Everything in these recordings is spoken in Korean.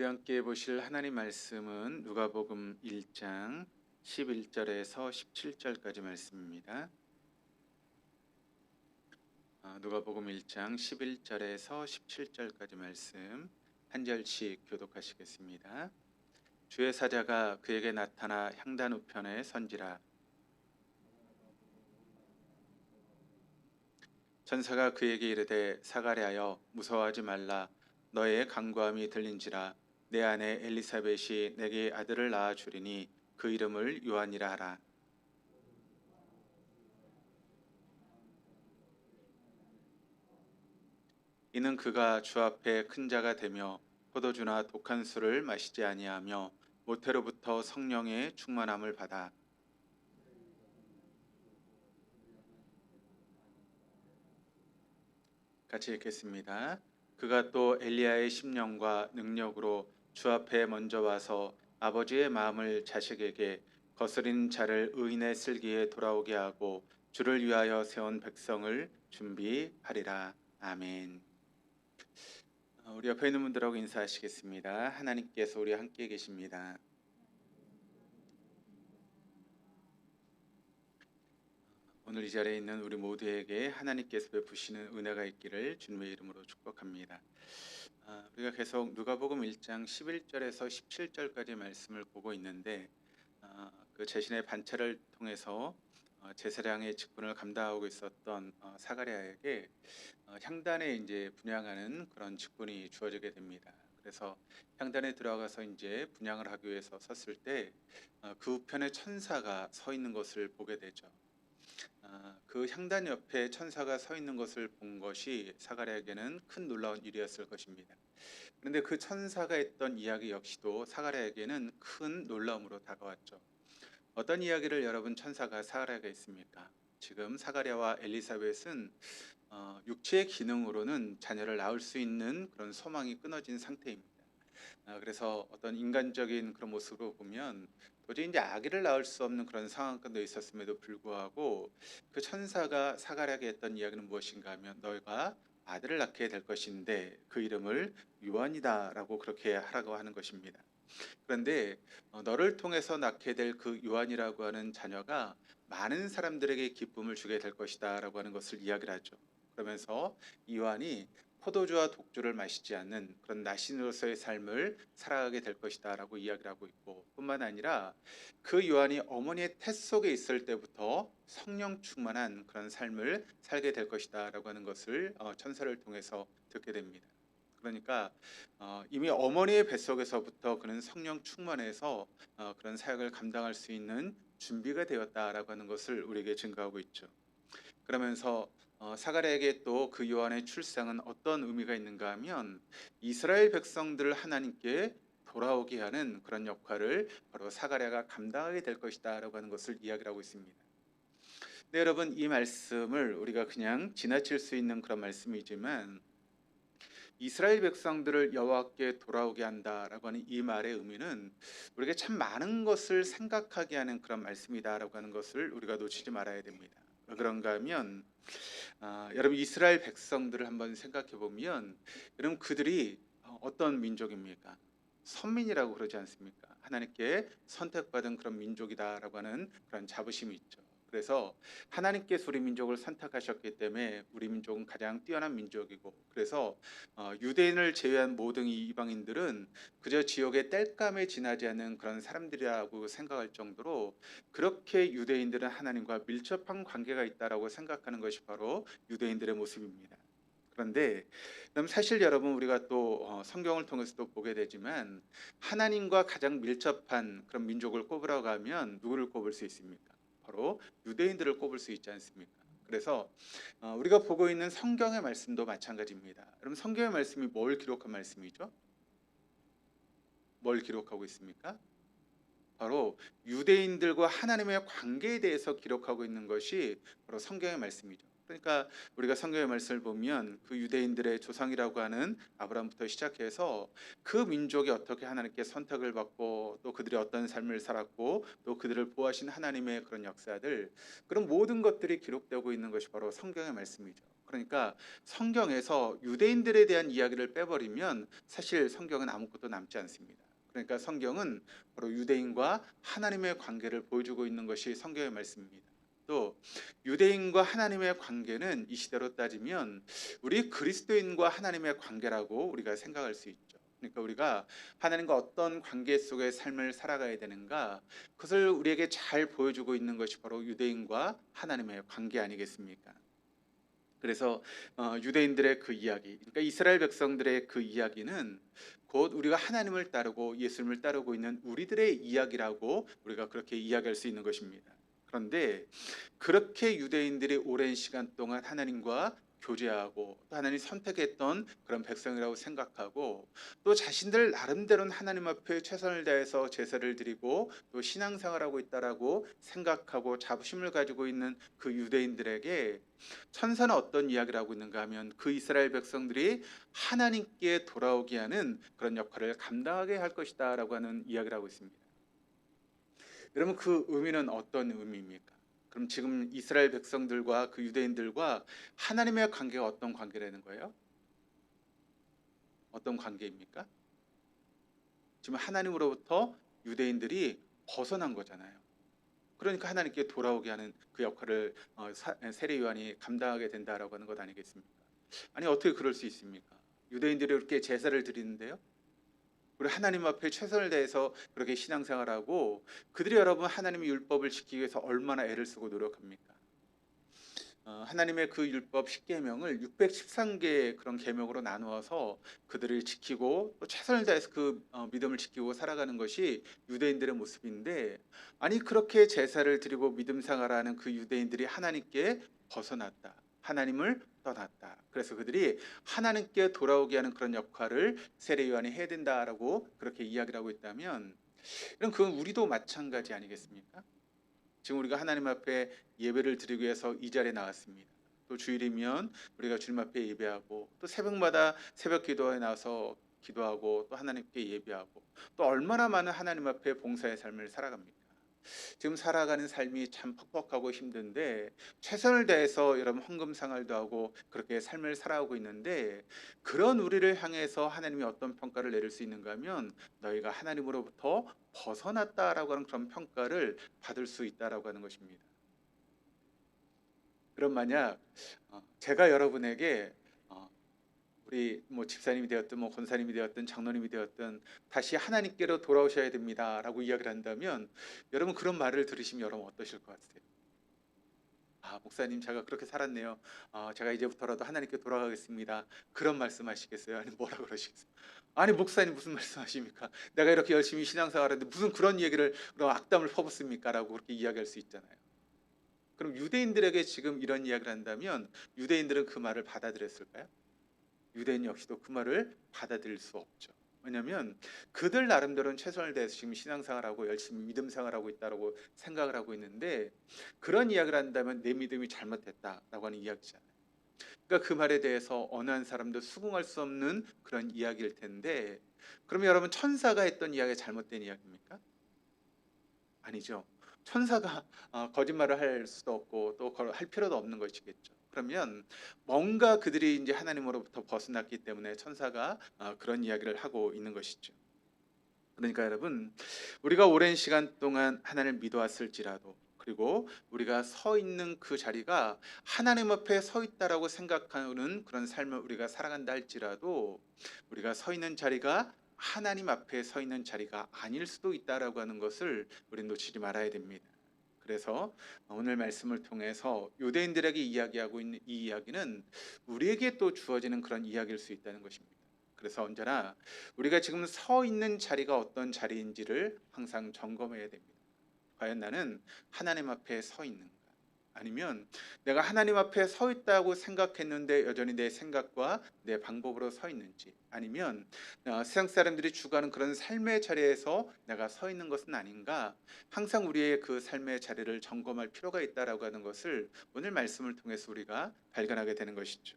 우리 함께 보실 하나님 말씀은 누가복음 1장 11절에서 17절까지 말씀입니다. 누가복음 1장 11절에서 17절까지 말씀 한 절씩 교독하시겠습니다. 주의 사자가 그에게 나타나 향단 우편에 선지라. 천사가 그에게 이르되 사가랴여 무서워하지 말라. 너의 간구함이 들린지라. 내 아내 엘리사벳이 내게 아들을 낳아 주리니 그 이름을 요한이라 하라. 이는 그가 주 앞에 큰 자가 되며 포도주나 독한 술을 마시지 아니하며 모태로부터 성령의 충만함을 받아. 같이 읽겠습니다. 그가 또 엘리야의 심령과 능력으로 주 앞에 먼저 와서 아버지의 마음을 자식에게 거스린 자를 의인의 슬기에 돌아오게 하고 주를 위하여 세운 백성을 준비하리라. 아멘. 우리 옆에 있는 분들하고 인사하시겠습니다. 하나님께서 우리와 함께 계십니다. 오늘 이 자리에 있는 우리 모두에게 하나님께서 베푸시는 은혜가 있기를 주님의 이름으로 축복합니다. 우리가 계속 누가복음 1장 11절에서 17절까지 말씀을 보고 있는데 그 자신의 반차를 통해서 제사장의 직분을 감당하고 있었던 사가랴에게 향단에 이제 분향하는 그런 직분이 주어지게 됩니다. 그래서 향단에 들어가서 이제 분향을 하기 위해서 섰을 때 그 우편에 천사가 서 있는 것을 보게 되죠. 그 향단 옆에 천사가 서 있는 것을 본 것이 사가랴에게는 큰 놀라운 일이었을 것입니다. 그런데 그 천사가 했던 이야기 역시도 사가랴에게는 큰 놀라움으로 다가왔죠. 어떤 이야기를 여러분 천사가 사가랴에게 했습니까? 지금 사가랴와 엘리사벳은 육체의 기능으로는 자녀를 낳을 수 있는 그런 소망이 끊어진 상태입니다. 그래서 어떤 인간적인 그런 모습으로 보면 도저히 이제 아기를 낳을 수 없는 그런 상황 가운데 있었음에도 불구하고 그 천사가 사가랴에게 했던 이야기는 무엇인가 하면 너희가 아들을 낳게 될 것인데 그 이름을 요한이다라고 그렇게 하라고 하는 것입니다. 그런데 너를 통해서 낳게 될 그 요한이라고 하는 자녀가 많은 사람들에게 기쁨을 주게 될 것이다라고 하는 것을 이야기를 하죠. 그러면서 이 요한이 포도주와 독주를 마시지 않는 그런 나신으로서의 삶을 살아가게 될 것이다라고 이야기를 하고 있고, 뿐만 아니라 그 요한이 어머니의 태 속에 있을 때부터 성령 충만한 그런 삶을 살게 될 것이다라고 하는 것을 천사를 통해서 듣게 됩니다. 그러니까 이미 어머니의 뱃속에서부터 그는 성령 충만해서 그런 사역을 감당할 수 있는 준비가 되었다라고 하는 것을 우리에게 증거하고 있죠. 그러면서 사가랴에게 또 그 요한의 출생은 어떤 의미가 있는가 하면 이스라엘 백성들을 하나님께 돌아오게 하는 그런 역할을 바로 사가랴가 감당하게 될 것이다라고 하는 것을 이야기를 하고 있습니다. 네, 여러분, 이 말씀을 우리가 그냥 지나칠 수 있는 그런 말씀이지만 이스라엘 백성들을 여호와께 돌아오게 한다라고 하는 이 말의 의미는 우리가 참 많은 것을 생각하게 하는 그런 말씀이다라고 하는 것을 우리가 놓치지 말아야 됩니다. 왜 그런가 하면 여러분 이스라엘 백성들을 한번 생각해 보면 여러분 그들이 어떤 민족입니까? 선민이라고 그러지 않습니까? 하나님께 선택받은 그런 민족이다라고 하는 그런 자부심이 있죠. 그래서 하나님께서 우리 민족을 선택하셨기 때문에 우리 민족은 가장 뛰어난 민족이고, 그래서 유대인을 제외한 모든 이방인들은 그저 지옥의 땔감에 지나지 않는 그런 사람들이라고 생각할 정도로 그렇게 유대인들은 하나님과 밀접한 관계가 있다라고 생각하는 것이 바로 유대인들의 모습입니다. 그런데 그럼 사실 여러분 우리가 또 성경을 통해서 또 보게 되지만 하나님과 가장 밀접한 그런 민족을 꼽으라고 하면 누구를 꼽을 수 있습니까? 바로 유대인들을 꼽을 수 있지 않습니까? 그래서 우리가 보고 있는 성경의 말씀도 마찬가지입니다. 여러분 성경의 말씀이 뭘 기록한 말씀이죠? 뭘 기록하고 있습니까? 바로 유대인들과 하나님의 관계에 대해서 기록하고 있는 것이 바로 성경의 말씀이죠. 그러니까 우리가 성경의 말씀을 보면 그 유대인들의 조상이라고 하는 아브라함부터 시작해서 그 민족이 어떻게 하나님께 선택을 받고 또 그들이 어떤 삶을 살았고 또 그들을 보호하신 하나님의 그런 역사들, 그런 모든 것들이 기록되고 있는 것이 바로 성경의 말씀이죠. 그러니까 성경에서 유대인들에 대한 이야기를 빼버리면 사실 성경은 아무것도 남지 않습니다. 그러니까 성경은 바로 유대인과 하나님의 관계를 보여주고 있는 것이 성경의 말씀입니다. 또 유대인과 하나님의 관계는 이 시대로 따지면 우리 그리스도인과 하나님의 관계라고 우리가 생각할 수 있죠. 그러니까 우리가 하나님과 어떤 관계 속의 삶을 살아가야 되는가, 그것을 우리에게 잘 보여주고 있는 것이 바로 유대인과 하나님의 관계 아니겠습니까? 그래서 유대인들의 그 이야기, 그러니까 이스라엘 백성들의 그 이야기는 곧 우리가 하나님을 따르고 예수님을 따르고 있는 우리들의 이야기라고 우리가 그렇게 이야기할 수 있는 것입니다. 그런데 그렇게 유대인들이 오랜 시간 동안 하나님과 교제하고 또 하나님이 선택했던 그런 백성이라고 생각하고 또 자신들 나름대로는 하나님 앞에 최선을 다해서 제사를 드리고 또 신앙생활하고 있다라고 생각하고 자부심을 가지고 있는 그 유대인들에게 천사는 어떤 이야기를 하고 있는가 하면 그 이스라엘 백성들이 하나님께 돌아오게 하는 그런 역할을 감당하게 할 것이다 라고 하는 이야기를 하고 있습니다. 여러분, 그 의미는 어떤 의미입니까? 그럼 지금 이스라엘 백성들과 그 유대인들과 하나님의 관계가 어떤 관계라는 거예요? 어떤 관계입니까? 지금 하나님으로부터 유대인들이 벗어난 거잖아요. 그러니까 하나님께 돌아오게 하는 그 역할을 세례 요한이 감당하게 된다라고 하는 것 아니겠습니까? 아니, 어떻게 그럴 수 있습니까? 유대인들이 이렇게 제사를 드리는데요, 우리 하나님 앞에 최선을 다해서 그렇게 신앙생활하고 그들이 여러분 하나님의 율법을 지키기 위해서 얼마나 애를 쓰고 노력합니까? 하나님의 그 율법 10계명을 613개의 그런 계명으로 나누어서 그들을 지키고 또 최선을 다해서 그 믿음을 지키고 살아가는 것이 유대인들의 모습인데, 아니 그렇게 제사를 드리고 믿음 생활하는 그 유대인들이 하나님께 벗어났다, 하나님을 떠났다. 그래서 그들이 하나님께 돌아오게 하는 그런 역할을 세례 요한이 해야 된다라고 그렇게 이야기를 하고 있다면, 그럼 그건 우리도 마찬가지 아니겠습니까? 지금 우리가 하나님 앞에 예배를 드리기 위해서 이 자리에 나왔습니다. 또 주일이면 우리가 주님 앞에 예배하고 또 새벽마다 새벽 기도에 나와서 기도하고 또 하나님께 예배하고 또 얼마나 많은 하나님 앞에 봉사의 삶을 살아갑니까? 지금 살아가는 삶이 참 퍽퍽하고 힘든데 최선을 다해서 여러분 헌금 생활도 하고 그렇게 삶을 살아가고 있는데, 그런 우리를 향해서 하나님이 어떤 평가를 내릴 수 있는가 하면 너희가 하나님으로부터 벗어났다라고 하는 그런 평가를 받을 수 있다라고 하는 것입니다. 그럼 만약 제가 여러분에게 우리 뭐 집사님이 되었든 뭐 권사님이 되었든 장로님이 되었든 다시 하나님께로 돌아오셔야 됩니다라고 이야기를 한다면, 여러분 그런 말을 들으시면 여러분 어떠실 것 같으세요? 아, 목사님 제가 그렇게 살았네요. 제가 이제부터라도 하나님께 돌아가겠습니다. 그런 말씀하시겠어요? 아니 뭐라 그러시겠어요? 아니 목사님 무슨 말씀하십니까? 내가 이렇게 열심히 신앙생활하는데 무슨 그런 얘기를, 그런 악담을 퍼붓습니까? 라고 그렇게 이야기할 수 있잖아요. 그럼 유대인들에게 지금 이런 이야기를 한다면 유대인들은 그 말을 받아들였을까요? 유대인 역시도 그 말을 받아들일 수 없죠. 왜냐하면 그들 나름대로는 최선을 다해서 지금 신앙생활하고 열심히 믿음 생활하고 있다고 생각을 하고 있는데, 그런 이야기를 한다면 내 믿음이 잘못됐다라고 하는 이야기잖아요. 그러니까 그 말에 대해서 어느 한 사람도 수긍할 수 없는 그런 이야기일 텐데, 그러면 여러분 천사가 했던 이야기가 잘못된 이야기입니까? 아니죠. 천사가 거짓말을 할 수도 없고 또 할 필요도 없는 것이겠죠. 그러면 뭔가 그들이 이제 하나님으로부터 벗어났기 때문에 천사가 그런 이야기를 하고 있는 것이죠. 그러니까 여러분, 우리가 오랜 시간 동안 하나님을 믿어왔을지라도, 그리고 우리가 서 있는 그 자리가 하나님 앞에 서 있다라고 생각하는 그런 삶을 우리가 살아간다 할지라도, 우리가 서 있는 자리가 하나님 앞에 서 있는 자리가 아닐 수도 있다라고 하는 것을 우리는 놓치지 말아야 됩니다. 그래서 오늘 말씀을 통해서 유대인들에게 이야기하고 있는 이 이야기는 우리에게 또 주어지는 그런 이야기일 수 있다는 것입니다. 그래서 언제나 우리가 지금 서 있는 자리가 어떤 자리인지를 항상 점검해야 됩니다. 과연 나는 하나님 앞에 서 있는가? 아니면 내가 하나님 앞에 서 있다고 생각했는데 여전히 내 생각과 내 방법으로 서 있는지, 아니면 세상 사람들이 주가는 그런 삶의 자리에서 내가 서 있는 것은 아닌가, 항상 우리의 그 삶의 자리를 점검할 필요가 있다라고 하는 것을 오늘 말씀을 통해서 우리가 발견하게 되는 것이죠.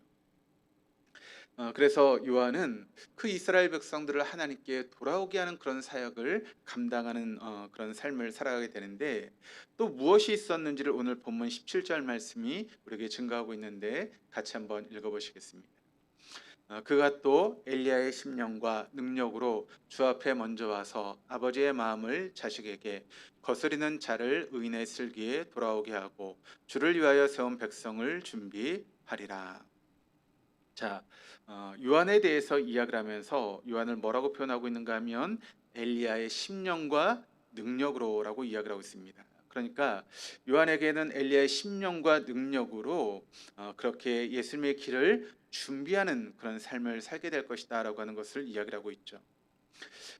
그래서 요한은 그 이스라엘 백성들을 하나님께 돌아오게 하는 그런 사역을 감당하는 그런 삶을 살아가게 되는데, 또 무엇이 있었는지를 오늘 본문 17절 말씀이 우리에게 증거하고 있는데 같이 한번 읽어보시겠습니다. 그가 또 엘리야의 심령과 능력으로 주 앞에 먼저 와서 아버지의 마음을 자식에게, 거스리는 자를 의인의 슬기에 돌아오게 하고 주를 위하여 세운 백성을 준비하리라. 자, 요한에 대해서 이야기를 하면서 요한을 뭐라고 표현하고 있는가 하면 엘리야의 심령과 능력으로라고 이야기를 하고 있습니다. 그러니까 요한에게는 엘리야의 심령과 능력으로 그렇게 예수님의 길을 준비하는 그런 삶을 살게 될 것이다라고 하는 것을 이야기를 하고 있죠.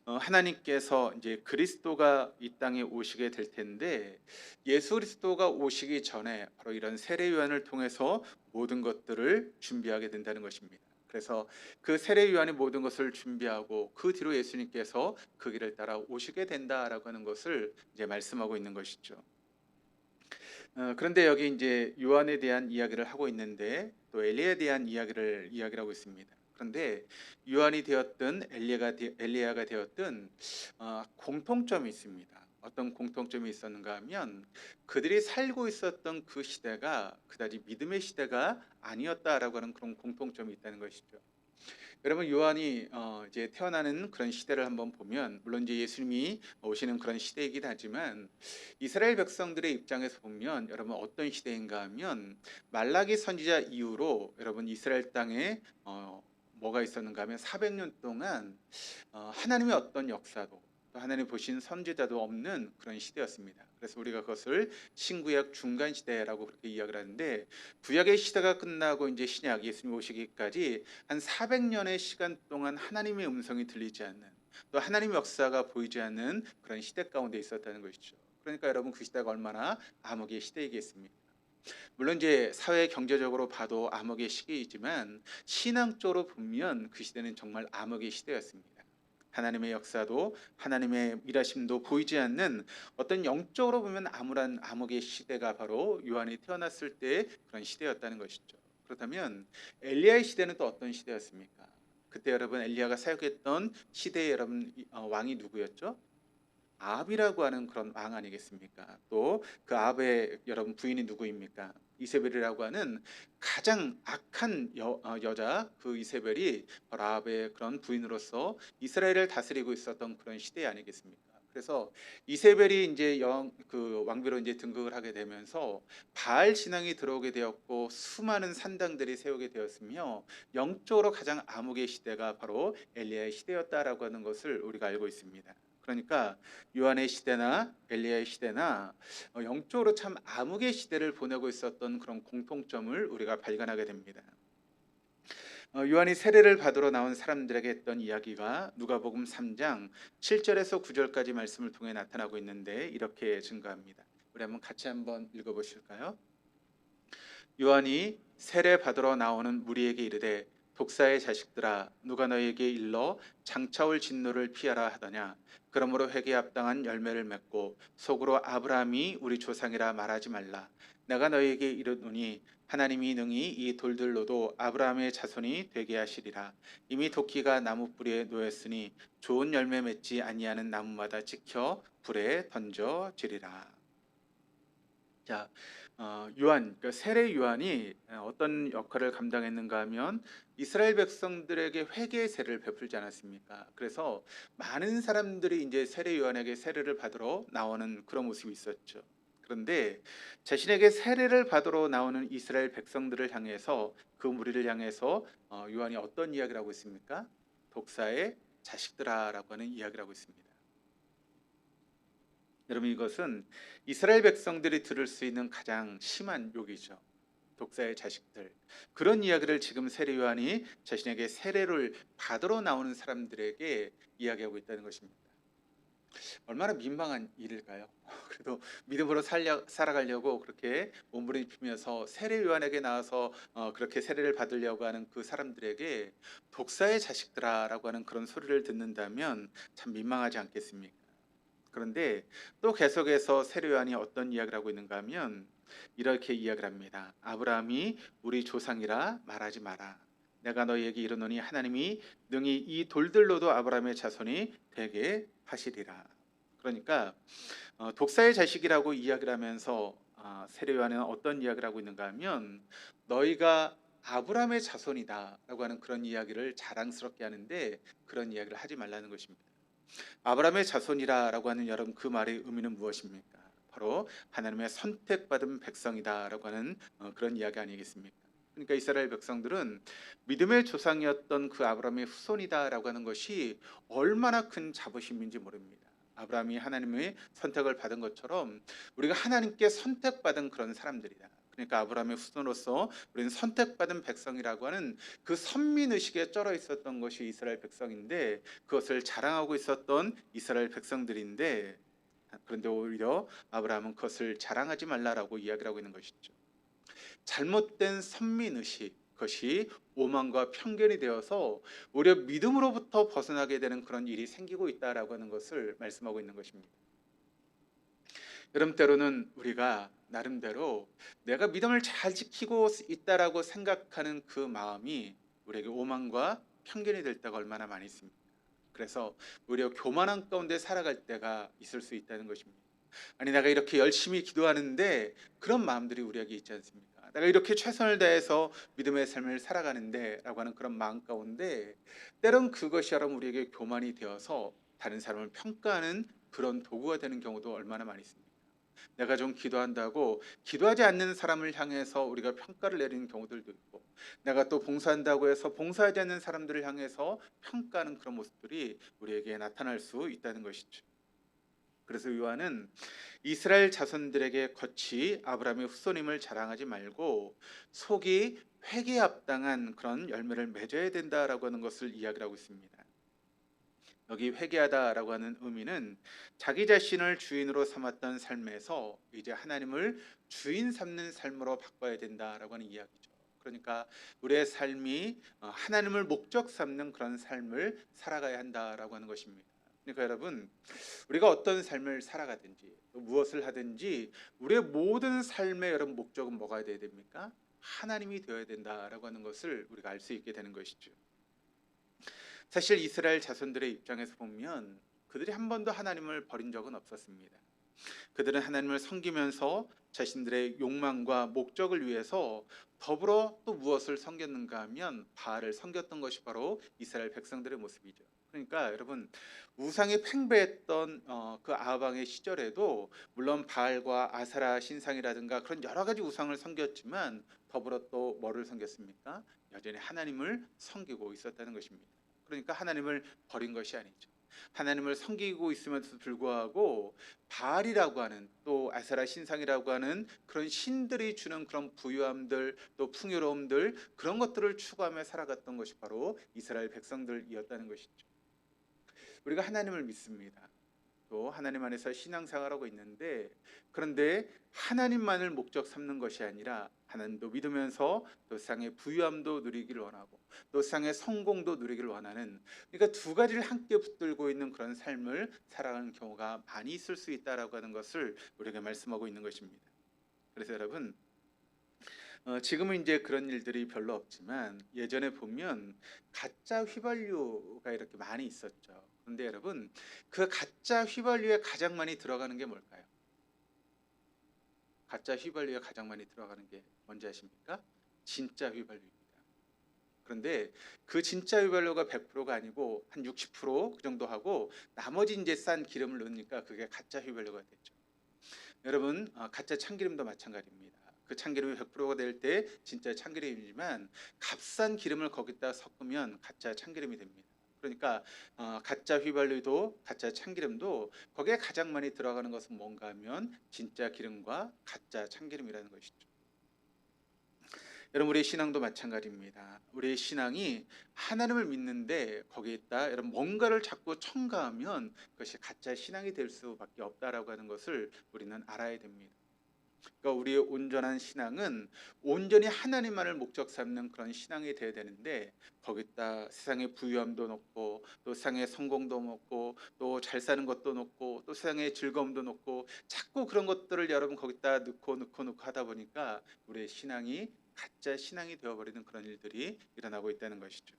하나님께서 이제 그리스도가 이 땅에 오시게 될 텐데, 예수 그리스도가 오시기 전에 바로 이런 세례 요한을 통해서 모든 것들을 준비하게 된다는 것입니다. 그래서 그 세례 요한이 모든 것을 준비하고 그 뒤로 예수님께서 그 길을 따라 오시게 된다라고 하는 것을 이제 말씀하고 있는 것이죠. 그런데 여기 이제 요한에 대한 이야기를 하고 있는데 또 엘리야에 대한 이야기를 하고 있습니다. 그런데 요한이 되었든 엘리야가 되었든 공통점이 있습니다. 어떤 공통점이 있었는가 하면 그들이 살고 있었던 그 시대가 그다지 믿음의 시대가 아니었다라고 하는 그런 공통점이 있다는 것이죠. 여러분, 요한이 이제 태어나는 그런 시대를 한번 보면, 물론 이제 예수님이 오시는 그런 시대이긴 하지만 이스라엘 백성들의 입장에서 보면 여러분 어떤 시대인가 하면, 말라기 선지자 이후로 여러분 이스라엘 땅에 뭐가 있었는가 하면 400년 동안 하나님의 어떤 역사도 또 하나님 보신 선지자도 없는 그런 시대였습니다. 그래서 우리가 그것을 신구약 중간 시대라고 그렇게 이야기를 하는데, 구약의 시대가 끝나고 이제 신약 예수님 오시기까지 한 400년의 시간 동안 하나님의 음성이 들리지 않는, 또 하나님의 역사가 보이지 않는 그런 시대 가운데 있었다는 것이죠. 그러니까 여러분, 그 시대가 얼마나 암흑의 시대이겠습니까? 물론 이제 사회 경제적으로 봐도 암흑의 시기이지만 신앙적으로 보면 그 시대는 정말 암흑의 시대였습니다. 하나님의 역사도 하나님의 일하심도 보이지 않는 어떤 영적으로 보면 암울한 암흑의 시대가 바로 요한이 태어났을 때 그런 시대였다는 것이죠. 그렇다면 엘리야의 시대는 또 어떤 시대였습니까? 그때 여러분 엘리야가 사역했던 시대의 여러분 왕이 누구였죠? 아합이라고 하는 그런 왕 아니겠습니까? 또 그 아합의 여러분 부인이 누구입니까? 이세벨이라고 하는 가장 악한 여자, 그 이세벨이 바로 아합의 그런 부인으로서 이스라엘을 다스리고 있었던 그런 시대 아니겠습니까? 그래서 이세벨이 이제 그 왕비로 이제 등극을 하게 되면서 바알 신앙이 들어오게 되었고 수많은 산당들이 세우게 되었으며, 영적으로 가장 암흑의 시대가 바로 엘리야의 시대였다라고 하는 것을 우리가 알고 있습니다. 그러니까 요한의 시대나 엘리야의 시대나 영적으로 참 암흑의 시대를 보내고 있었던 그런 공통점을 우리가 발견하게 됩니다. 요한이 세례를 받으러 나온 사람들에게 했던 이야기가 누가복음 3장 7절에서 9절까지 말씀을 통해 나타나고 있는데 이렇게 증거합니다. 우리 한번 같이 한번 읽어보실까요? 요한이 세례 받으러 나오는 무리에게 이르되, 독사의 자식들아, 누가 너희에게 일러 장차올 진노를 피하라 하더냐? 그러므로 회개에 합당한 열매를 맺고 속으로 아브라함이 우리 조상이라 말하지 말라. 내가 너희에게 이르노니 하나님이 능히 이 돌들로도 아브라함의 자손이 되게 하시리라. 이미 도끼가 나무 뿌리에 놓였으니 좋은 열매 맺지 아니하는 나무마다 찍혀 불에 던져지리라. 자, 요한, 그러니까 세례 요한이 어떤 역할을 감당했는가 하면 이스라엘 백성들에게 회개의 세례를 베풀지 않았습니까? 그래서 많은 사람들이 이제 세례 요한에게 세례를 받으러 나오는 그런 모습이 있었죠. 그런데 자신에게 세례를 받으러 나오는 이스라엘 백성들을 향해서, 그 무리를 향해서 요한이 어떤 이야기를 하고 있습니까? 독사의 자식들아라고 하는 이야기를 하고 있습니다. 여러분, 이것은 이스라엘 백성들이 들을 수 있는 가장 심한 욕이죠. 독사의 자식들. 그런 이야기를 지금 세례 요한이 자신에게 세례를 받으러 나오는 사람들에게 이야기하고 있다는 것입니다. 얼마나 민망한 일일까요? 그래도 믿음으로 살아가려고 그렇게 몸부림치면서 세례 요한에게 나와서 그렇게 세례를 받으려고 하는 그 사람들에게 독사의 자식들아라고 하는 그런 소리를 듣는다면 참 민망하지 않겠습니까? 그런데 또 계속해서 세례 요한이 어떤 이야기를 하고 있는가 하면 이렇게 이야기를 합니다. 아브라함이 우리 조상이라 말하지 마라. 내가 너희에게 이르노니 하나님이 능히 이 돌들로도 아브라함의 자손이 되게 하시리라. 그러니까 독사의 자식이라고 이야기를 하면서 세례 요한은 어떤 이야기를 하고 있는가 하면 너희가 아브라함의 자손이다라고 하는 그런 이야기를 자랑스럽게 하는데 그런 이야기를 하지 말라는 것입니다. 아브라함의 자손이라고 하는 여러분 그 말의 의미는 무엇입니까? 바로 하나님의 선택받은 백성이다라고 하는 그런 이야기 아니겠습니까? 그러니까 이스라엘 백성들은 믿음의 조상이었던 그 아브라함의 후손이다라고 하는 것이 얼마나 큰 자부심인지 모릅니다. 아브라함이 하나님의 선택을 받은 것처럼 우리가 하나님께 선택받은 그런 사람들이다. 그러니까 아브라함의 후손으로서 우리는 선택받은 백성이라고 하는 그 선민의식에 쩔어 있었던 것이 이스라엘 백성인데 그것을 자랑하고 있었던 이스라엘 백성들인데 그런데 오히려 아브라함은 그것을 자랑하지 말라라고 이야기를 하고 있는 것이죠. 잘못된 선민의식 그것이 오만과 편견이 되어서 오히려 믿음으로부터 벗어나게 되는 그런 일이 생기고 있다라고 하는 것을 말씀하고 있는 것입니다. 여러분 때로는 우리가 나름대로 내가 믿음을 잘 지키고 있다라고 생각하는 그 마음이 우리에게 오만과 편견이 될 때가 얼마나 많이 있습니다. 그래서 오히려 교만한 가운데 살아갈 때가 있을 수 있다는 것입니다. 아니 내가 이렇게 열심히 기도하는데 그런 마음들이 우리에게 있지 않습니까? 내가 이렇게 최선을 다해서 믿음의 삶을 살아가는데 라고 하는 그런 마음 가운데 때론 그것이 여러분 우리에게 교만이 되어서 다른 사람을 평가하는 그런 도구가 되는 경우도 얼마나 많이 있습니까? 내가 좀 기도한다고 기도하지 않는 사람을 향해서 우리가 평가를 내리는 경우들도 있고 내가 또 봉사한다고 해서 봉사하지 않는 사람들을 향해서 평가하는 그런 모습들이 우리에게 나타날 수 있다는 것이죠. 그래서 요한은 이스라엘 자손들에게 거치 아브라함의 후손임을 자랑하지 말고 속이 회개에 합당한 그런 열매를 맺어야 된다라고 하는 것을 이야기를 하고 있습니다. 여기 회개하다라고 하는 의미는 자기 자신을 주인으로 삼았던 삶에서 이제 하나님을 주인 삼는 삶으로 바꿔야 된다라고 하는 이야기죠. 그러니까 우리의 삶이 하나님을 목적 삼는 그런 삶을 살아가야 한다라고 하는 것입니다. 그러니까 여러분 우리가 어떤 삶을 살아가든지 또 무엇을 하든지 우리의 모든 삶의 여러분 목적은 뭐가 되어야 됩니까? 하나님이 되어야 된다라고 하는 것을 우리가 알 수 있게 되는 것이죠. 사실 이스라엘 자손들의 입장에서 보면 그들이 한 번도 하나님을 버린 적은 없었습니다. 그들은 하나님을 섬기면서 자신들의 욕망과 목적을 위해서 더불어 또 무엇을 섬겼는가 하면 바알을 섬겼던 것이 바로 이스라엘 백성들의 모습이죠. 그러니까 여러분 우상이 팽배했던 그 아방의 시절에도 물론 바알과 아사라 신상이라든가 그런 여러 가지 우상을 섬겼지만 더불어 또 뭐를 섬겼습니까? 여전히 하나님을 섬기고 있었다는 것입니다. 그러니까 하나님을 버린 것이 아니죠. 하나님을 섬기고 있음에도 불구하고 바알이라고 하는 또 아세라 신상이라고 하는 그런 신들이 주는 그런 부유함들 또 풍요로움들 그런 것들을 추구하며 살아갔던 것이 바로 이스라엘 백성들이었다는 것이죠. 우리가 하나님을 믿습니다. 또 하나님 안에서 신앙생활하고 있는데 그런데 하나님만을 목적 삼는 것이 아니라 하나님도 믿으면서 또 세상의 부유함도 누리기를 원하고 또 세상의 성공도 누리기를 원하는 그러니까 두 가지를 함께 붙들고 있는 그런 삶을 살아가는 경우가 많이 있을 수 있다라고 하는 것을 우리에게 말씀하고 있는 것입니다. 그래서 여러분 지금은 이제 그런 일들이 별로 없지만 예전에 보면 가짜 휘발유가 이렇게 많이 있었죠. 그런데 여러분 그 가짜 휘발유에 가장 많이 들어가는 게 뭘까요? 가짜 휘발유에 가장 많이 들어가는 게 뭔지 아십니까? 진짜 휘발유입니다. 그런데 그 진짜 휘발유가 100%가 아니고 한 60%그 정도 하고 나머지 이제 싼 기름을 넣으니까 그게 가짜 휘발유가 됐죠. 여러분 가짜 참기름도 마찬가지입니다. 그 참기름이 100%가 될 때 진짜 참기름이지만 값싼 기름을 거기다 섞으면 가짜 참기름이 됩니다. 그러니까 가짜 휘발유도 가짜 참기름도 거기에 가장 많이 들어가는 것은 뭔가 하면 진짜 기름과 가짜 참기름이라는 것이죠. 여러분 우리의 신앙도 마찬가지입니다. 우리의 신앙이 하나님을 믿는데 거기에다 여러분 뭔가를 자꾸 첨가하면 그것이 가짜 신앙이 될 수밖에 없다라고 하는 것을 우리는 알아야 됩니다. 그러니까 우리의 온전한 신앙은 온전히 하나님만을 목적 삼는 그런 신앙이 되어야 되는데 거기다 세상의 부유함도 넣고 또 세상의 성공도 넣고 또 잘 사는 것도 넣고 또 세상의 즐거움도 넣고 자꾸 그런 것들을 여러분 거기다 넣고 하다 보니까 우리의 신앙이 가짜 신앙이 되어버리는 그런 일들이 일어나고 있다는 것이죠.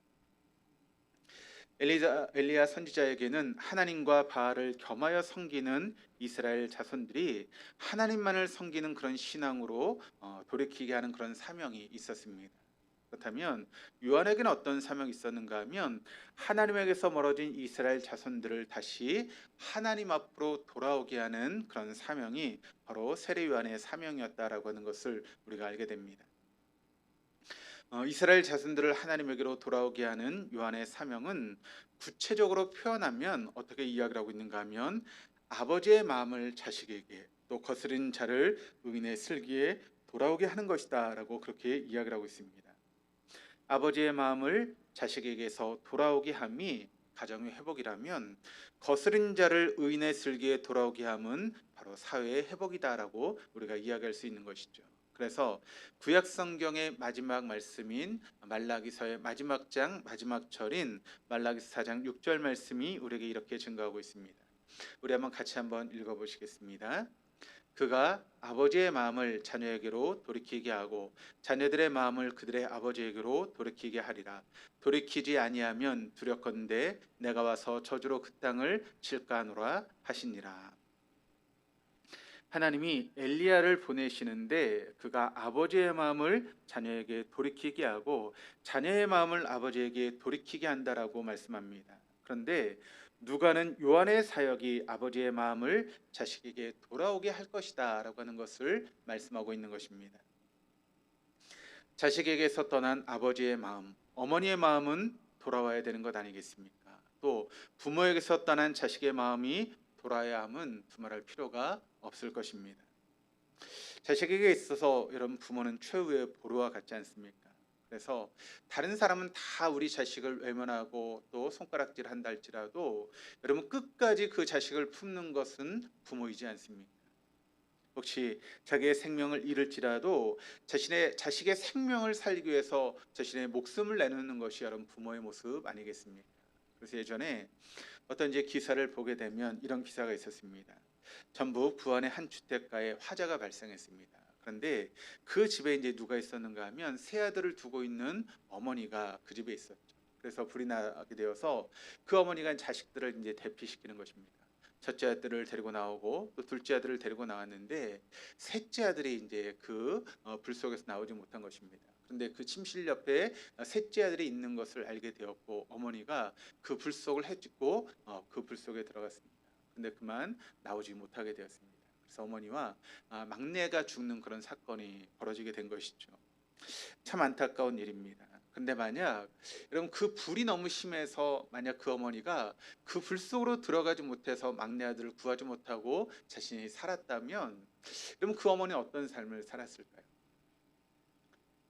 엘리야 선지자에게는 하나님과 바알을 겸하여 섬기는 이스라엘 자손들이 하나님만을 섬기는 그런 신앙으로 돌이키게 하는 그런 사명이 있었습니다. 그렇다면 요한에게는 어떤 사명이 있었는가 하면 하나님에게서 멀어진 이스라엘 자손들을 다시 하나님 앞으로 돌아오게 하는 그런 사명이 바로 세례 요한의 사명이었다라고 하는 것을 우리가 알게 됩니다. 이스라엘 자손들을 하나님에게로 돌아오게 하는 요한의 사명은 구체적으로 표현하면 어떻게 이야기를 하고 있는가 하면 아버지의 마음을 자식에게 또 거스린 자를 의인의 슬기에 돌아오게 하는 것이다 라고 그렇게 이야기를 하고 있습니다. 아버지의 마음을 자식에게서 돌아오게 함이 가정의 회복이라면 거스린 자를 의인의 슬기에 돌아오게 함은 바로 사회의 회복이다라고 우리가 이야기할 수 있는 것이죠. 그래서 구약 성경의 마지막 말씀인 말라기서의 마지막 장 마지막 절인 말라기서 4장 6절 말씀이 우리에게 이렇게 증거하고 있습니다. 우리 같이 한번 읽어보시겠습니다. 그가 아버지의 마음을 자녀에게로 돌이키게 하고 자녀들의 마음을 그들의 아버지에게로 돌이키게 하리라. 돌이키지 아니하면 두렵건대 내가 와서 저주로 그 땅을 칠까 하노라 하시니라. 하나님이 엘리야를 보내시는데 그가 아버지의 마음을 자녀에게 돌이키게 하고 자녀의 마음을 아버지에게 돌이키게 한다라고 말씀합니다. 그런데 누가는 요한의 사역이 아버지의 마음을 자식에게 돌아오게 할 것이다 라고 하는 것을 말씀하고 있는 것입니다. 자식에게서 떠난 아버지의 마음, 어머니의 마음은 돌아와야 되는 것 아니겠습니까? 또 부모에게서 떠난 자식의 마음이 돌아야 함은 두말할 필요가 없을 것입니다. 자식에게 있어서 여러분 부모는 최후의 보루와 같지 않습니까? 그래서 다른 사람은 다 우리 자식을 외면하고 또 손가락질 한다 할지라도 여러분 끝까지 그 자식을 품는 것은 부모이지 않습니까? 혹시 자기의 생명을 잃을지라도 자식의 생명을 살리기 위해서 자신의 목숨을 내놓는 것이 여러분 부모의 모습 아니겠습니까? 그래서 예전에 어떤 이제 기사를 보게 되면 이런 기사가 있었습니다. 전북 부안의 한 주택가에 화재가 발생했습니다. 그런데 그 집에 이제 누가 있었는가 하면 세 아들을 두고 있는 어머니가 그 집에 있었죠. 그래서 불이 나게 되어서 그 어머니가 자식들을 이제 대피시키는 것입니다. 첫째 아들을 데리고 나오고 또 둘째 아들을 데리고 나왔는데 셋째 아들이 이제 그 불 속에서 나오지 못한 것입니다. 그런데 그 침실 옆에 셋째 아들이 있는 것을 알게 되었고 어머니가 그 불 속을 헤집고 그 불 속에 들어갔습니다. 근데 그만 나오지 못하게 되었습니다. 그래서 어머니와 막내가 죽는 그런 사건이 벌어지게 된 것이죠. 참 안타까운 일입니다. 근데 만약 여러분 그 불이 너무 심해서 만약 그 어머니가 그 불 속으로 들어가지 못해서 막내 아들을 구하지 못하고 자신이 살았다면 그럼 그 어머니는 어떤 삶을 살았을까요?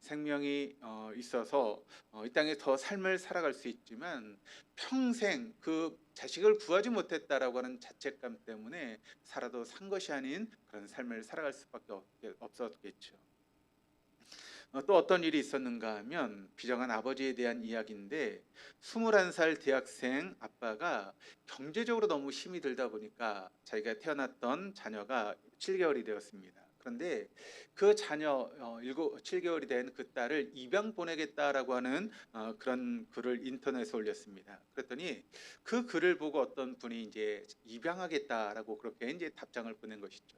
생명이 있어서 이 땅에 더 삶을 살아갈 수 있지만 평생 그 자식을 구하지 못했다라고 하는 자책감 때문에 살아도 산 것이 아닌 그런 삶을 살아갈 수밖에 없었겠죠. 또 어떤 일이 있었는가 하면 비정한 아버지에 대한 이야기인데 21살 대학생 아빠가 경제적으로 너무 힘이 들다 보니까 자기가 태어났던 자녀가 7개월이 되었습니다. 그런데 그 자녀 7개월이 된 그 딸을 입양 보내겠다라고 하는 그런 글을 인터넷에 올렸습니다. 그랬더니 그 글을 보고 어떤 분이 이제 입양하겠다라고 그렇게 이제 답장을 보낸 것이죠.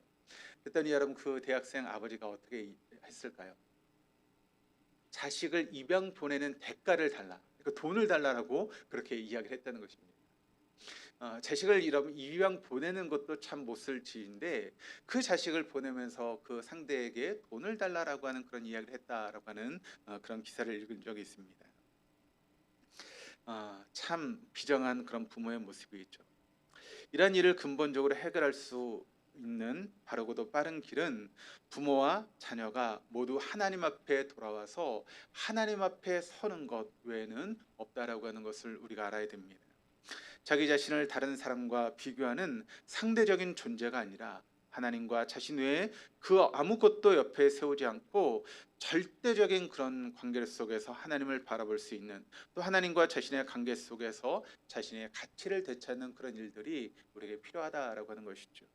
그랬더니 여러분 그 대학생 아버지가 어떻게 했을까요? 자식을 입양 보내는 대가를 달라, 그러니까 돈을 달라고 그렇게 이야기를 했다는 것입니다. 자식을 입양 보내는 것도 참 못쓸 지인데 그 자식을 보내면서 그 상대에게 돈을 달라라고 하는 그런 이야기를 했다라고 하는 그런 기사를 읽은 적이 있습니다. 참 비정한 그런 부모의 모습이 있죠. 이런 일을 근본적으로 해결할 수 있는 바르고도 빠른 길은 부모와 자녀가 모두 하나님 앞에 돌아와서 하나님 앞에 서는 것 외에는 없다라고 하는 것을 우리가 알아야 됩니다. 자기 자신을 다른 사람과 비교하는 상대적인 존재가 아니라 하나님과 자신 외에 그 아무것도 옆에 세우지 않고 절대적인 그런 관계 속에서 하나님을 바라볼 수 있는, 또 하나님과 자신의 관계 속에서 자신의 가치를 되찾는 그런 일들이 우리에게 필요하다라고 하는 것이죠.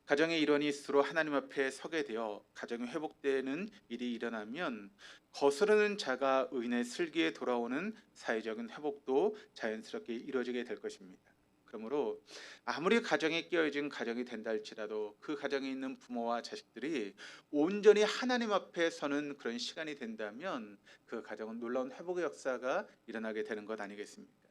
가정의 일원이 스스로 하나님 앞에 서게 되어 가정이 회복되는 일이 일어나면 거스르는 자가 의인의 슬기에 돌아오는 사회적인 회복도 자연스럽게 이루어지게 될 것입니다. 그러므로 아무리 가정이 깨어진 가정이 된다 할지라도 그 가정에 있는 부모와 자식들이 온전히 하나님 앞에 서는 그런 시간이 된다면 그 가정은 놀라운 회복의 역사가 일어나게 되는 것 아니겠습니까?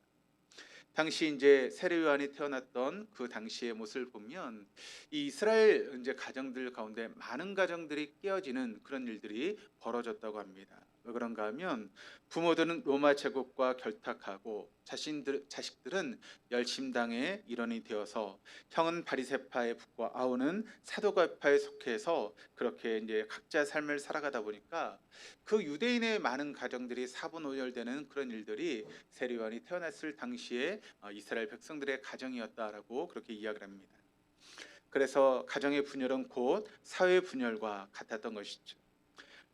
당시 이제 세례 요한이 태어났던 그 당시의 모습을 보면 이 이스라엘 이제 가정들 가운데 많은 가정들이 깨어지는 그런 일들이 벌어졌다고 합니다. 왜 그런가 하면 부모들은 로마 제국과 결탁하고 자식들은 열심당의 일원이 되어서 형은 바리새파에 붙고 아우는 사도가파에 속해서 그렇게 이제 각자 삶을 살아가다 보니까 그 유대인의 많은 가정들이 사분오열되는 그런 일들이 세례 요한이 태어났을 당시에 이스라엘 백성들의 가정이었다라고 그렇게 이야기를 합니다. 그래서 가정의 분열은 곧 사회 분열과 같았던 것이죠.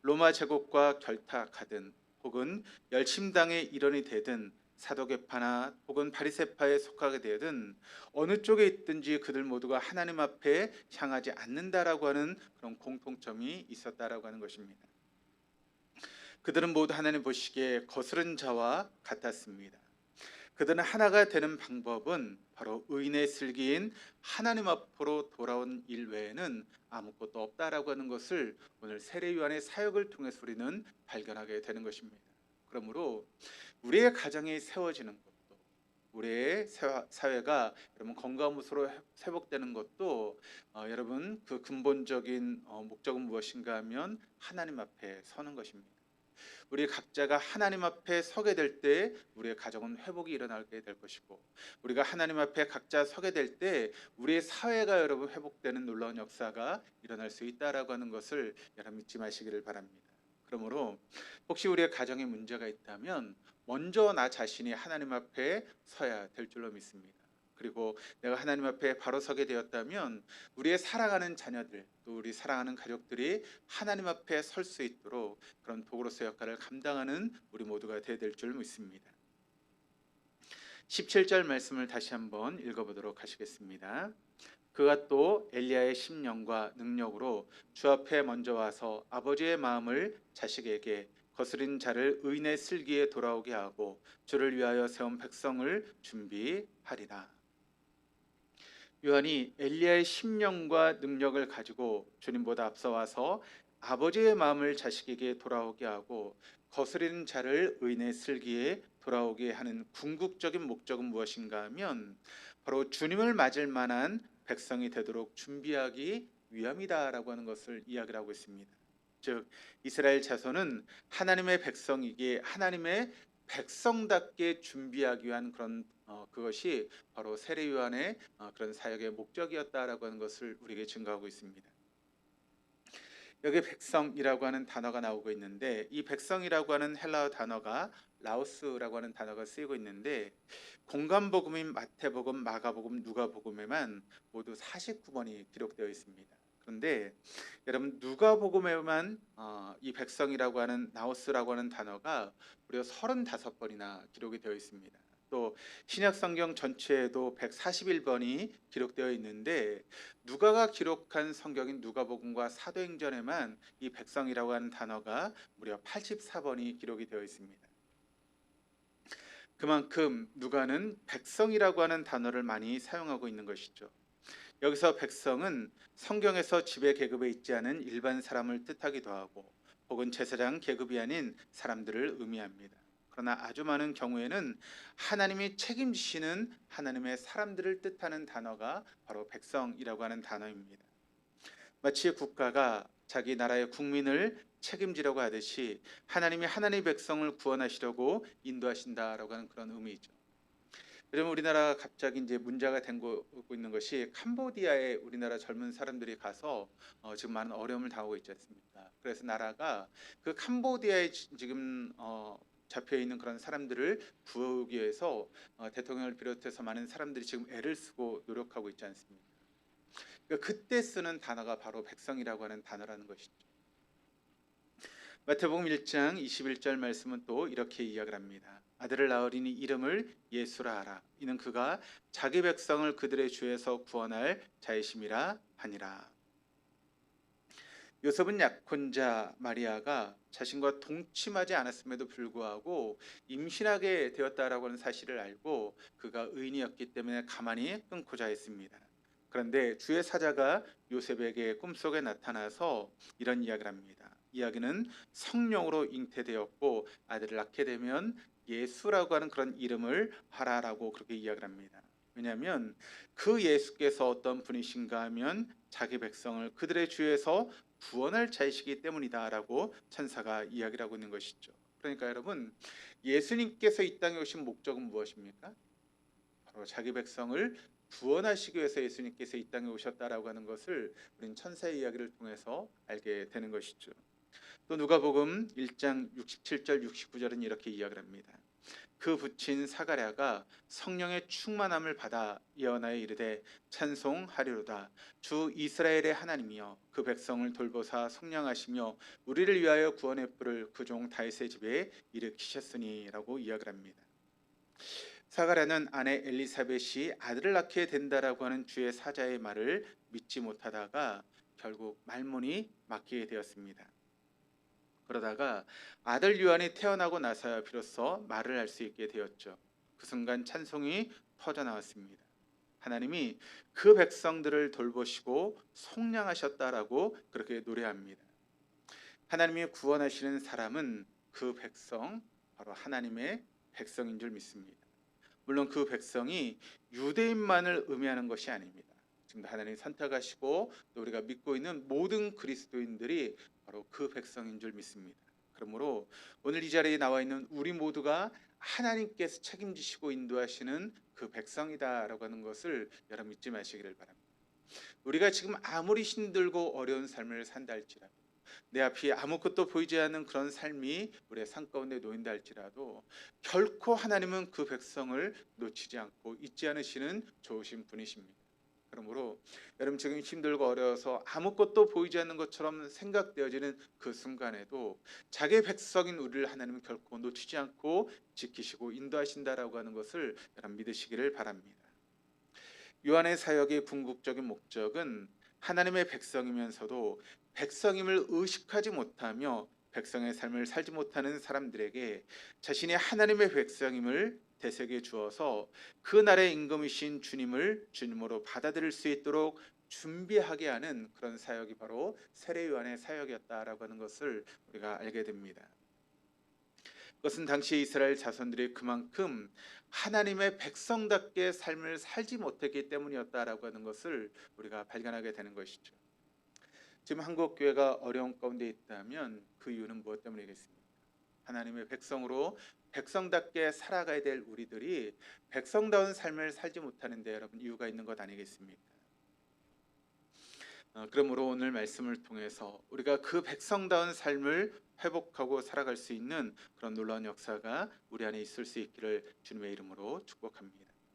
로마 제국과 결탁하든 혹은 열심당의 일원이 되든 사도계파나 혹은 바리새파에 속하게 되든 어느 쪽에 있든지 그들 모두가 하나님 앞에 향하지 않는다라고 하는 그런 공통점이 있었다라고 하는 것입니다. 그들은 모두 하나님 보시기에 거스른 자와 같았습니다. 그들은 하나가 되는 방법은 바로 의인의 슬기인 하나님 앞으로 돌아온 일 외에는 아무것도 없다라고 하는 것을 오늘 세례 요한의 사역을 통해서 우리는 발견하게 되는 것입니다. 그러므로 우리의 가정이 세워지는 것도, 우리의 사회가 여러분 건강한 모습으로 회복되는 것도 여러분 그 근본적인 목적은 무엇인가 하면 하나님 앞에 서는 것입니다. 우리 각자가 하나님 앞에 서게 될 때 우리의 가정은 회복이 일어나게 될 것이고, 우리가 하나님 앞에 각자 서게 될 때 우리의 사회가 여러분 회복되는 놀라운 역사가 일어날 수 있다라고 하는 것을 여러분 잊지 마시기를 바랍니다. 그러므로 혹시 우리의 가정에 문제가 있다면 먼저 나 자신이 하나님 앞에 서야 될 줄로 믿습니다. 그리고 내가 하나님 앞에 바로 서게 되었다면 우리의 사랑하는 자녀들, 또 우리 사랑하는 가족들이 하나님 앞에 설 수 있도록 그런 도구로서의 역할을 감당하는 우리 모두가 되어야 될 줄 믿습니다. 17절 말씀을 다시 한번 읽어보도록 하시겠습니다. 그가 또 엘리야의 심령과 능력으로 주 앞에 먼저 와서 아버지의 마음을 자식에게 거스린 자를 의인의 슬기에 돌아오게 하고 주를 위하여 세운 백성을 준비하리라. 요한이 엘리야의 심령과 능력을 가지고 주님보다 앞서와서 아버지의 마음을 자식에게 돌아오게 하고 거스리는 자를 의인의 슬기에 돌아오게 하는 궁극적인 목적은 무엇인가 하면 바로 주님을 맞을 만한 백성이 되도록 준비하기 위함이다라고 하는 것을 이야기를 하고 있습니다. 즉 이스라엘 자손은 하나님의 백성이기에 하나님의 백성답게 준비하기 위한 그런 그것이 바로 세례 요한의 그런 사역의 목적이었다라고 하는 것을 우리에게 증거하고 있습니다. 여기 백성이라고 하는 단어가 나오고 있는데 이 백성이라고 하는 헬라어 단어가 라오스라고 하는 단어가 쓰이고 있는데 공관복음인 마태복음, 마가복음, 누가복음에만 모두 49번이 기록되어 있습니다. 그런데 여러분 누가복음에만 이 백성이라고 하는 나오스라고 하는 단어가 무려 35번이나 기록이 되어 있습니다. 또 신약 성경 전체에도 141번이 기록되어 있는데 누가가 기록한 성경인 누가복음과 사도행전에만 이 백성이라고 하는 단어가 무려 84번이 기록이 되어 있습니다. 그만큼 누가는 백성이라고 하는 단어를 많이 사용하고 있는 것이죠. 여기서 백성은 성경에서 지배 계급에 있지 않은 일반 사람을 뜻하기도 하고 혹은 제사장 계급이 아닌 사람들을 의미합니다. 그러나 아주 많은 경우에는 하나님이 책임지시는 하나님의 사람들을 뜻하는 단어가 바로 백성이라고 하는 단어입니다. 마치 국가가 자기 나라의 국민을 책임지려고 하듯이 하나님이 하나님의 백성을 구원하시려고 인도하신다라고 하는 그런 의미죠. 요즘 우리나라가 갑자기 이제 문제가 되고 있는 것이 캄보디아에 우리나라 젊은 사람들이 가서 지금 많은 어려움을 당하고 있지 않습니까? 그래서 나라가 그 캄보디아에 지금 잡혀 있는 그런 사람들을 구하기 위해서 대통령을 비롯해서 많은 사람들이 지금 애를 쓰고 노력하고 있지 않습니까? 그러니까 그때 쓰는 단어가 바로 백성이라고 하는 단어라는 것이죠. 마태복음 1장 21절 말씀은 또 이렇게 이야기를 합니다. 아들을 낳으리니 이름을 예수라 하라. 이는 그가 자기 백성을 그들의 죄에서 구원할 자이심이라 하니라. 요셉은 약혼자 마리아가 자신과 동침하지 않았음에도 불구하고 임신하게 되었다라고 하는 사실을 알고 그가 의인이었기 때문에 가만히 끊고자 했습니다. 그런데 주의 사자가 요셉에게 꿈속에 나타나서 이런 이야기를 합니다. 이야기는 성령으로 잉태되었고 아들을 낳게 되면 예수라고 하는 그런 이름을 하라라고 그렇게 이야기를 합니다. 왜냐하면 그 예수께서 어떤 분이신가 하면 자기 백성을 그들의 죄에서 구원할 자이시기 때문이다라고 천사가 이야기를 하고 있는 것이죠. 그러니까 여러분, 예수님께서 이 땅에 오신 목적은 무엇입니까? 바로 자기 백성을 구원하시기 위해서 예수님께서 이 땅에 오셨다라고 하는 것을 우리는 천사의 이야기를 통해서 알게 되는 것이죠. 또 누가복음 1장 67절 69절은 이렇게 이야기를 합니다. 그 붙인 사가랴가 성령의 충만함을 받아 예언하여 이르되 찬송하리로다. 주 이스라엘의 하나님이여 그 백성을 돌보사 속량하시며 우리를 위하여 구원의 뿔을 그 종 다윗의 집에 일으키셨으니라고 이야기를 합니다. 사가랴는 아내 엘리사벳이 아들을 낳게 된다라고 하는 주의 사자의 말을 믿지 못하다가 결국 말문이 막히게 되었습니다. 그러다가 아들 요한이 태어나고 나서야 비로소 말을 할 수 있게 되었죠. 그 순간 찬송이 터져 나왔습니다. 하나님이 그 백성들을 돌보시고 속량하셨다라고 그렇게 노래합니다. 하나님이 구원하시는 사람은 그 백성, 바로 하나님의 백성인 줄 믿습니다. 물론 그 백성이 유대인만을 의미하는 것이 아닙니다. 지금 하나님이 선택하시고 또 우리가 믿고 있는 모든 그리스도인들이 바로 그 백성인 줄 믿습니다. 그러므로 오늘 이 자리에 나와 있는 우리 모두가 하나님께서 책임지시고 인도하시는 그 백성이다라고 하는 것을 여러분 믿지 마시기를 바랍니다. 우리가 지금 아무리 힘들고 어려운 삶을 산다 할지라도 내 앞이 아무것도 보이지 않는 그런 삶이 우리의 삶 가운데 놓인다 할지라도 결코 하나님은 그 백성을 놓치지 않고 잊지 않으시는 좋으신 분이십니다. 그러므로 여러분 지금 힘들고 어려워서 아무것도 보이지 않는 것처럼 생각되어지는 그 순간에도 자기의 백성인 우리를 하나님은 결코 놓치지 않고 지키시고 인도하신다라고 하는 것을 여러분 믿으시기를 바랍니다. 요한의 사역의 궁극적인 목적은 하나님의 백성이면서도 백성임을 의식하지 못하며 백성의 삶을 살지 못하는 사람들에게 자신이 하나님의 백성임을 되새겨 주어서 그 날의 임금이신 주님을 주님으로 받아들일 수 있도록 준비하게 하는 그런 사역이 바로 세례 요한의 사역이었다라고 하는 것을 우리가 알게 됩니다. 그것은 당시 이스라엘 자손들이 그만큼 하나님의 백성답게 삶을 살지 못했기 때문이었다라고 하는 것을 우리가 발견하게 되는 것이죠. 지금 한국 교회가 어려운 가운데 있다면 그 이유는 무엇 때문이겠습니까? 하나님의 백성으로 백성답게 살아가야 될 우리들이 백성다운 삶을 살지 못하는 데 여러분 이유가 있는 것 아니겠습니까? 그러므로 오늘 말씀을 통해서 우리가 그 백성다운 삶을 회복하고 살아갈 수 있는 그런 놀라운 역사가 우리 안에 있을 수 있기를 주님의 이름으로 축복합니다.